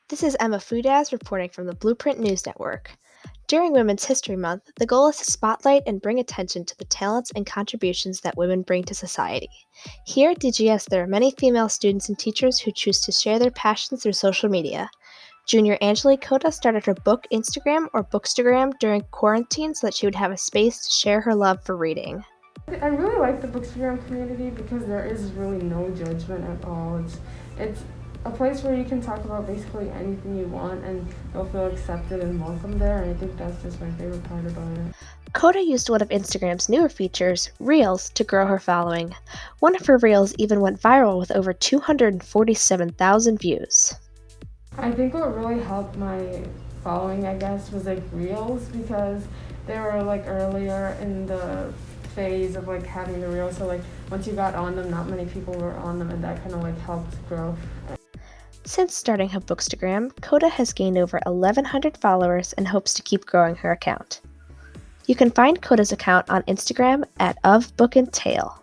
This is Emma Fudaz reporting from the Blueprint News Network. During Women's History Month, the goal is to spotlight and bring attention to the talents and contributions that women bring to society. Here at DGS, there are many female students and teachers who choose to share their passions through social media. Junior Angeli Cota started her book Instagram or Bookstagram during quarantine so that she would have a space to share her love for reading. I really like the Bookstagram community because there is really no judgment at all. It's a place where you can talk about basically anything you want and you'll feel accepted and welcome there, and I think that's just my favorite part about it. Cota used one of Instagram's newer features, Reels, to grow her following. One of her Reels even went viral with over 247,000 views. I think what really helped my following, I guess, was like Reels because they were like earlier in the phase of like having the Reels, so like once you got on them, not many people were on them, and that kind of like helped grow. Since starting her Bookstagram, Cota has gained over 1,100 followers and hopes to keep growing her account. You can find Cota's account on Instagram at @ofbookandtale.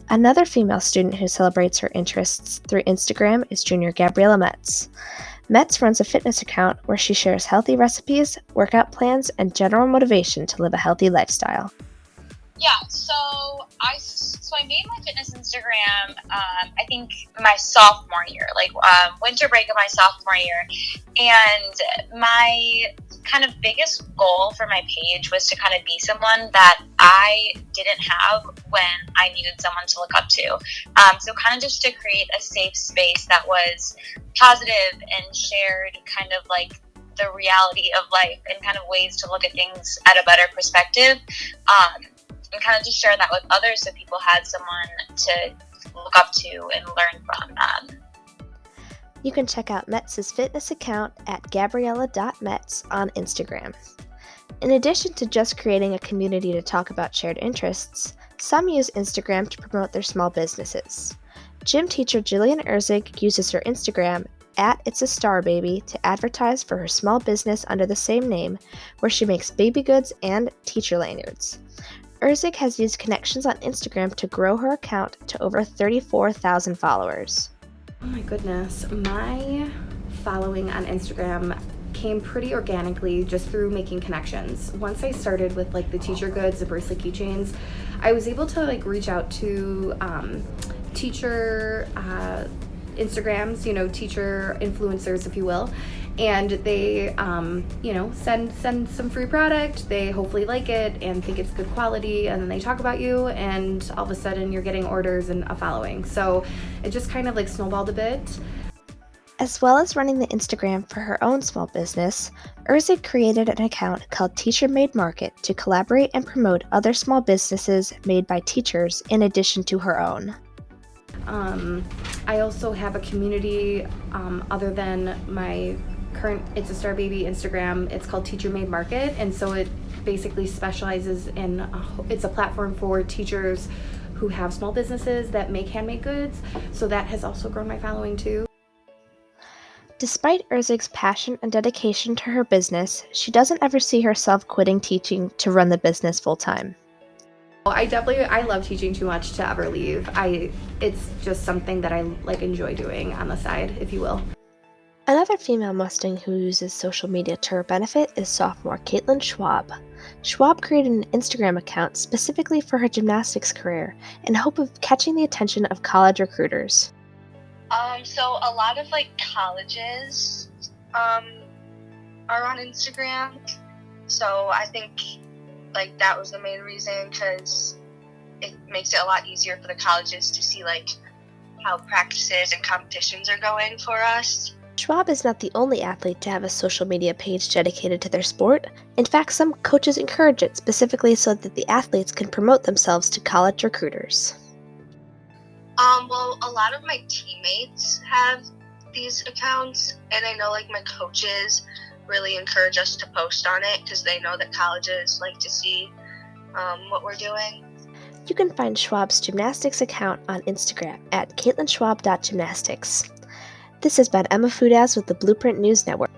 Another female student who celebrates her interests through Instagram is junior Gabriella Metz. Metz runs a fitness account where she shares healthy recipes, workout plans, and general motivation to live a healthy lifestyle. Yeah, so I made my fitness Instagram, I think my sophomore year, winter break of my sophomore year. And my kind of biggest goal for my page was to kind of be someone that I didn't have when I needed someone to look up to. So kind of just to create a safe space that was positive and shared kind of like the reality of life and kind of ways to look at things at a better perspective. And kind of just share that with others so people had someone to look up to and learn from. You can check out Metz's fitness account at gabriella.metz on Instagram. In addition to just creating a community to talk about shared interests, some use Instagram to promote their small businesses. Gym teacher Jillian Erzig uses her Instagram at It's a Star Baby to advertise for her small business under the same name, where she makes baby goods and teacher lanyards. Erzig has used connections on Instagram to grow her account to over 34,000 followers. Oh my goodness, my following on Instagram came pretty organically just through making connections. Once I started with like the teacher goods, the bracelet keychains, I was able to like reach out to teacher Instagrams, teacher influencers, if you will, and they send some free product. They hopefully like it and think it's good quality, and then they talk about you, and all of a sudden you're getting orders and a following. So it just kind of like snowballed a bit. As well as running the Instagram for her own small business, Erzig created an account called Teacher Made Market to collaborate and promote other small businesses made by teachers in addition to her own. I also have a community other than my current It's a Star Baby Instagram. It's called Teacher Made Market, and so it basically specializes in it's a platform for teachers who have small businesses that make handmade goods, so that has also grown my following too. Despite Erzig's passion and dedication to her business, she doesn't ever see herself quitting teaching to run the business full-time. I love teaching too much to ever leave. It's just something that I enjoy doing on the side, if you will. Another female Mustang who uses social media to her benefit is sophomore Caitlin Schwab. Schwab created an Instagram account specifically for her gymnastics career in hope of catching the attention of college recruiters. So a lot of colleges are on Instagram, so I think that was the main reason, because it makes it a lot easier for the colleges to see how practices and competitions are going for us. Schwab is not the only athlete to have a social media page dedicated to their sport. In fact, some coaches encourage it specifically so that the athletes can promote themselves to college recruiters. Well, a lot of my teammates have these accounts, and I know my coaches really encourage us to post on it because they know that colleges like to see what we're doing. You can find Schwab's gymnastics account on Instagram at caitlinschwab.gymnastics. This has been Emma Fudaz with the Blueprint News Network.